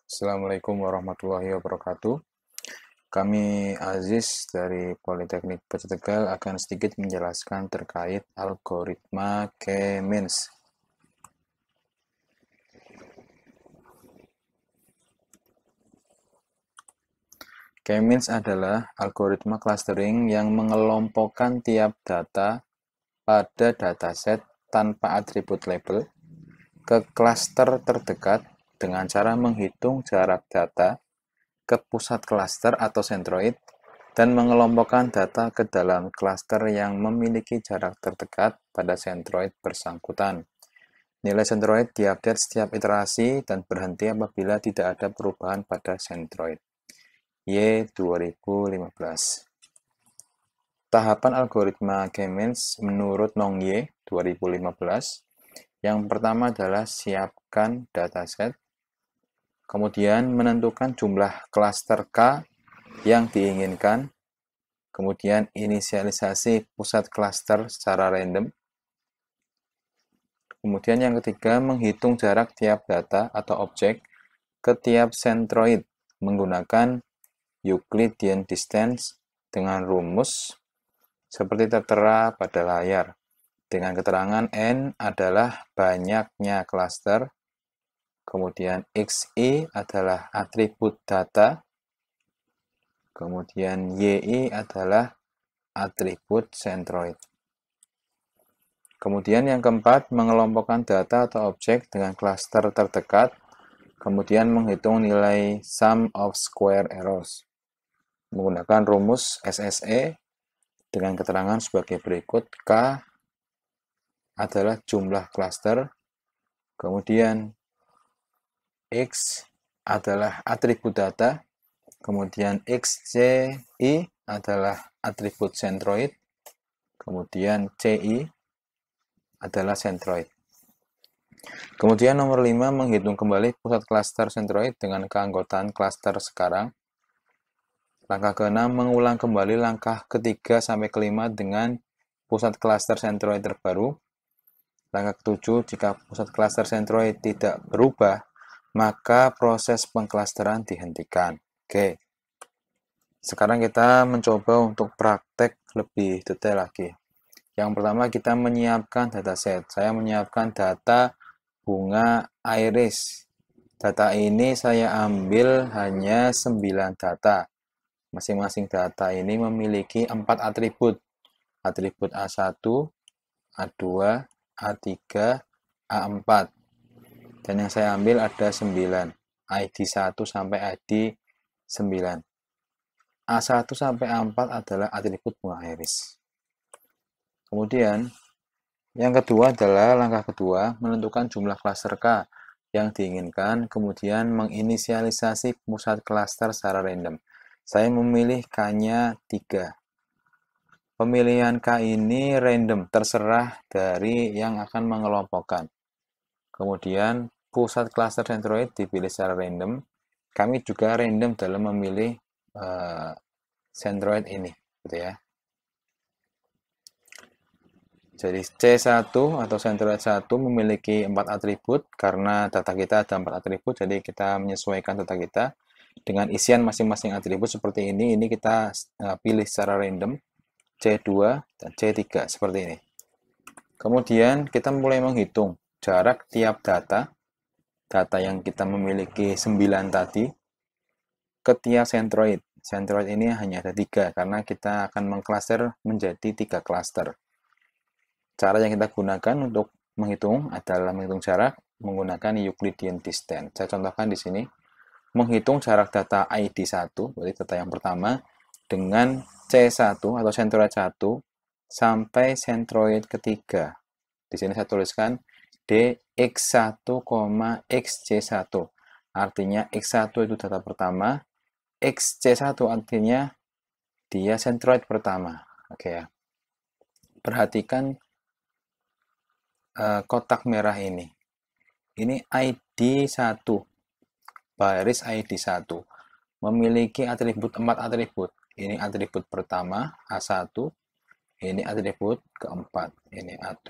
Assalamualaikum warahmatullahi wabarakatuh. Kami Aziz dari Politeknik Pecah Tegal akan sedikit menjelaskan terkait algoritma K-means. K-means adalah algoritma clustering yang mengelompokkan tiap data pada dataset tanpa atribut label ke klaster terdekat dengan cara menghitung jarak data ke pusat klaster atau sentroid dan mengelompokkan data ke dalam klaster yang memiliki jarak terdekat pada sentroid bersangkutan. Nilai sentroid diupdate setiap iterasi dan berhenti apabila tidak ada perubahan pada sentroid. Y 2015. Tahapan algoritma K-means menurut Nong Y 2015. Yang pertama adalah siapkan dataset, kemudian menentukan jumlah klaster K yang diinginkan, kemudian inisialisasi pusat klaster secara random, kemudian yang ketiga menghitung jarak tiap data atau objek ke tiap sentroid menggunakan Euclidean distance dengan rumus seperti tertera pada layar, dengan keterangan N adalah banyaknya klaster, kemudian XI adalah atribut data, kemudian YI adalah atribut sentroid. Kemudian yang keempat, mengelompokkan data atau objek dengan klaster terdekat, kemudian menghitung nilai sum of square errors menggunakan rumus SSE dengan keterangan sebagai berikut. K adalah jumlah klaster, kemudian X adalah atribut data, kemudian XCI adalah atribut sentroid, kemudian CI adalah sentroid. Kemudian nomor 5, menghitung kembali pusat klaster sentroid dengan keanggotaan klaster sekarang. Langkah ke-6, mengulang kembali langkah ke-3 sampai ke-5 dengan pusat klaster sentroid terbaru. Langkah ke-7, jika pusat klaster sentroid tidak berubah, maka proses pengklasteran dihentikan. Oke. Sekarang kita mencoba untuk praktek lebih detail lagi. Yang pertama, kita menyiapkan dataset. Saya menyiapkan data bunga iris. Data ini saya ambil hanya 9 data. Masing-masing data ini memiliki 4 atribut. Atribut A1, A2, A3, A4. Dan yang saya ambil ada 9. ID 1 sampai ID 9. A1 sampai A4 adalah atribut bunga iris. Kemudian, yang kedua adalah langkah kedua, menentukan jumlah klaster K yang diinginkan, kemudian menginisialisasi pusat klaster secara random. Saya memilih K-nya 3. Pemilihan K ini random, terserah dari yang akan mengelompokkan. Kemudian, pusat klaster sentroid dipilih secara random. Kami juga random dalam memilih sentroid ini, gitu ya. Jadi C1 atau sentroid 1 memiliki 4 atribut, karena data kita ada 4 atribut, jadi kita menyesuaikan data kita dengan isian masing-masing atribut seperti ini kita pilih secara random, C2 dan C3 seperti ini. Kemudian kita mulai menghitung jarak tiap data yang kita memiliki 9 tadi, ke tiap sentroid. Sentroid ini hanya ada 3, karena kita akan mengklaster menjadi 3 klaster. Cara yang kita gunakan untuk menghitung adalah menghitung jarak menggunakan Euclidean distance. Saya contohkan di sini. Menghitung jarak data ID 1, berarti data yang pertama, dengan C1 atau sentroid 1 sampai sentroid ketiga. Di sini saya tuliskan DX1, XC1. Artinya X1 itu data pertama, XC1 artinya dia sentroid pertama. Oke ya. Perhatikan kotak merah ini. Ini ID 1. Baris ID 1. Memiliki atribut 4 atribut. Ini atribut pertama, A1. Ini atribut keempat. Ini A2,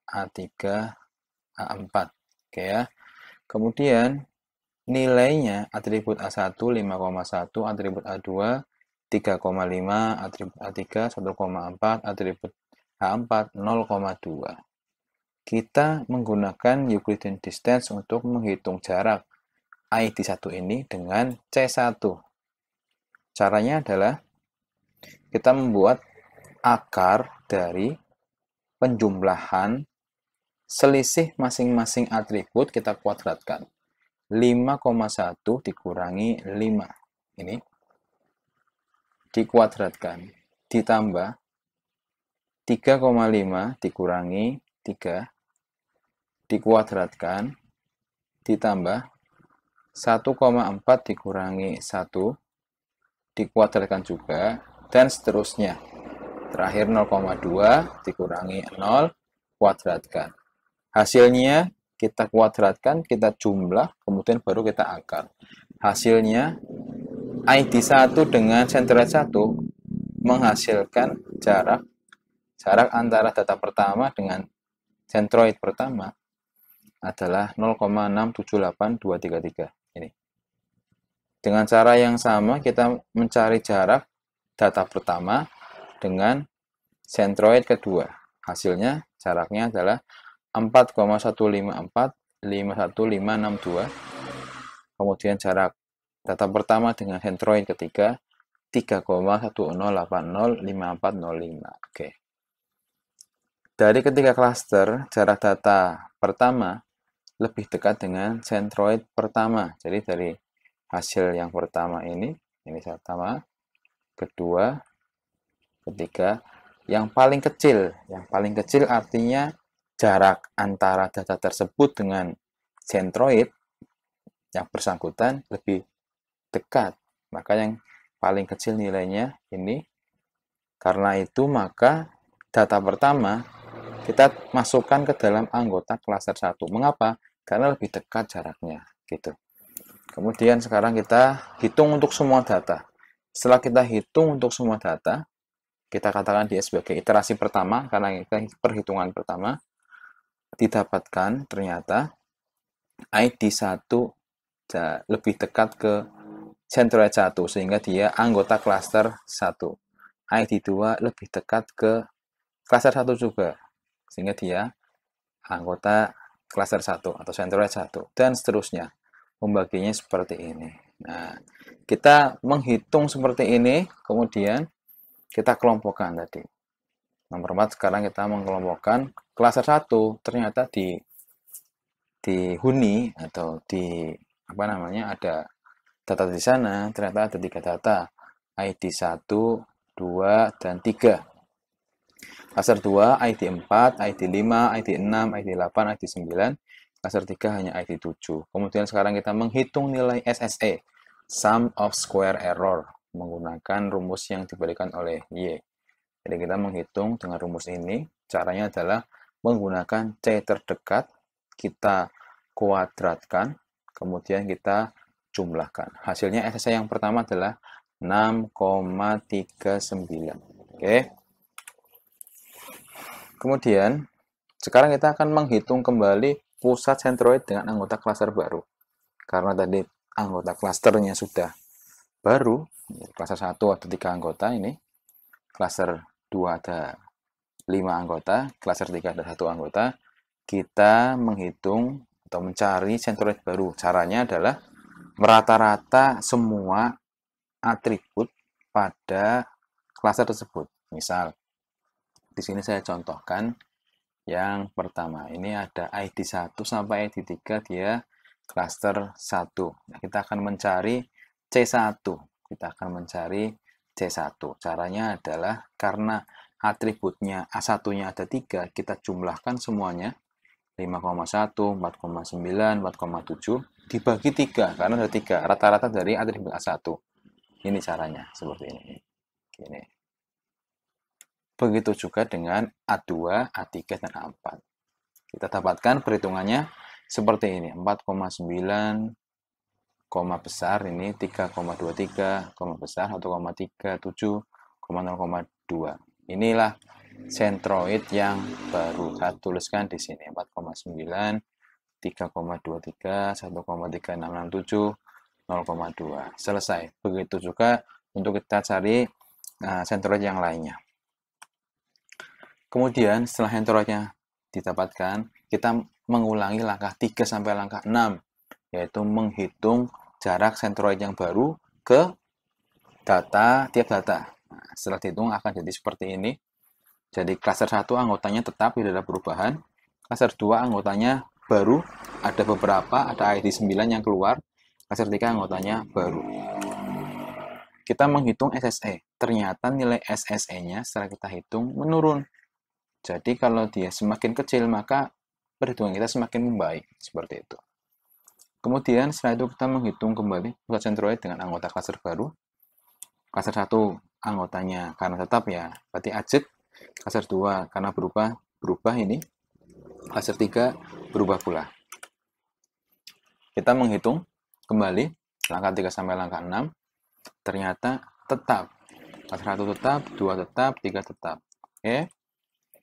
A3, A4. Oke ya. Kemudian nilainya atribut A1 5,1, atribut A2 3,5, atribut A3 1,4, atribut A4 0,2. Kita menggunakan Euclidean distance untuk menghitung jarak ID1 ini dengan C1. Caranya adalah kita membuat akar dari penjumlahan selisih masing-masing atribut kita kuadratkan. 5,1 dikurangi 5. Ini dikuadratkan. Ditambah 3,5 dikurangi 3. Dikuadratkan. Ditambah 1,4 dikurangi 1. Dikuadratkan juga. Dan seterusnya. Terakhir 0,2 dikurangi 0. Kuadratkan. Hasilnya kita kuadratkan, kita jumlah, kemudian baru kita akar. Hasilnya ID1 dengan centroid 1 menghasilkan jarak antara data pertama dengan centroid pertama adalah 0,678233. Ini. Dengan cara yang sama kita mencari jarak data pertama dengan centroid kedua. Hasilnya jaraknya adalah 4,154,51562. Kemudian jarak data pertama dengan centroid ketiga 3,10805405. Oke. Dari ketiga klaster, jarak data pertama lebih dekat dengan centroid pertama. Jadi dari hasil yang pertama ini pertama, kedua, ketiga, yang paling kecil artinya jarak antara data tersebut dengan centroid yang bersangkutan lebih dekat. Maka yang paling kecil nilainya ini. Karena itu maka data pertama kita masukkan ke dalam anggota klaster 1. Mengapa? Karena lebih dekat jaraknya. Gitu. Kemudian sekarang kita hitung untuk semua data. Setelah kita hitung untuk semua data, kita katakan dia sebagai iterasi pertama, karena kita perhitungan pertama, didapatkan ternyata ID1 lebih dekat ke centroid 1 sehingga dia anggota klaster 1. ID2 lebih dekat ke klaster 1 juga sehingga dia anggota klaster 1 atau centroid 1 dan seterusnya. Membaginya seperti ini. Nah, kita menghitung seperti ini, kemudian kita kelompokkan tadi. Nomor 4 sekarang kita mengelompokkan klaster 1 ternyata di huni atau di ada data di sana, ternyata ada 3 data ID 1, 2, dan 3. Klaster 2 ID 4, ID 5, ID 6, ID 8, ID 9. Klaster 3 hanya ID 7. Kemudian sekarang kita menghitung nilai SSE, sum of square error, menggunakan rumus yang diberikan oleh Y. Jadi kita menghitung dengan rumus ini, caranya adalah menggunakan C terdekat, kita kuadratkan, kemudian kita jumlahkan. Hasilnya SSE yang pertama adalah 6,39. Oke. Kemudian, sekarang kita akan menghitung kembali pusat centroid dengan anggota klaster baru. Karena tadi anggota klasternya sudah baru, klaster 1 ada 3 anggota ini, klaster 2 ada 5 anggota, klaster 3 ada 1 anggota, kita menghitung atau mencari centroid baru. Caranya adalah merata-rata semua atribut pada klaster tersebut. Misal, di sini saya contohkan yang pertama. Ini ada ID 1 sampai ID 3, dia klaster 1. Nah, kita akan mencari C1. Kita akan mencari C1. Caranya adalah karena atributnya A1-nya ada 3, kita jumlahkan semuanya. 5,1, 4,9, 4,7 dibagi 3 karena ada 3 rata-rata dari atribut A1. Ini caranya seperti ini. Gini. Begitu juga dengan A2, A3 dan A4. Kita dapatkan perhitungannya seperti ini. 4,9 koma besar ini 3,23 koma besar 1,37 0,2. Inilah centroid yang baru. Saya tuliskan di sini 4,9 3,23, 1,3667, 0,2. Selesai. Begitu juga untuk kita cari centroid yang lainnya. Kemudian setelah centroidnya didapatkan, kita mengulangi langkah 3 sampai langkah 6, yaitu menghitung jarak centroid yang baru ke tiap data. Nah, setelah dihitung akan jadi seperti ini. Jadi cluster 1 anggotanya tetap, tidak ada perubahan. Cluster 2 anggotanya baru, ada beberapa, ada ID 9 yang keluar. Cluster 3 anggotanya baru. Kita menghitung SSE. Ternyata nilai SSE-nya setelah kita hitung menurun. Jadi kalau dia semakin kecil, maka perhitungan kita semakin membaik. Seperti itu. Kemudian setelah itu kita menghitung kembali pusat centroid dengan anggota cluster baru. Cluster 1 anggotanya karena tetap ya, berarti ajek. Cluster 2 karena berubah ini. Cluster 3 berubah pula. Kita menghitung kembali langkah 3 sampai langkah 6. Ternyata tetap. Cluster 1 tetap, 2 tetap, 3 tetap. Oke.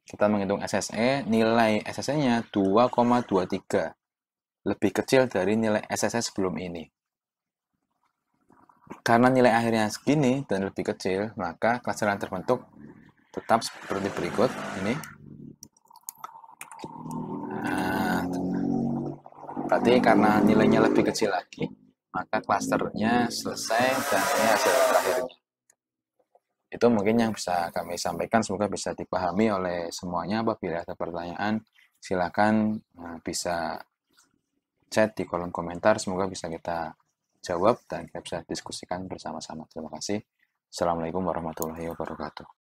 Kita menghitung SSE, nilai SSE-nya 2,23. Lebih kecil dari nilai SSE sebelum ini. Karena nilai akhirnya segini dan lebih kecil, maka cluster yang terbentuk tetap seperti berikut. Ini. Nah, berarti karena nilainya lebih kecil lagi, maka klasternya selesai dan ini hasil terakhirnya. Itu mungkin yang bisa kami sampaikan, semoga bisa dipahami oleh semuanya. Apabila ada pertanyaan, silakan bisa chat di kolom komentar, semoga bisa kita jawab dan kita bisa diskusikan bersama-sama. Terima kasih. Assalamualaikum warahmatullahi wabarakatuh.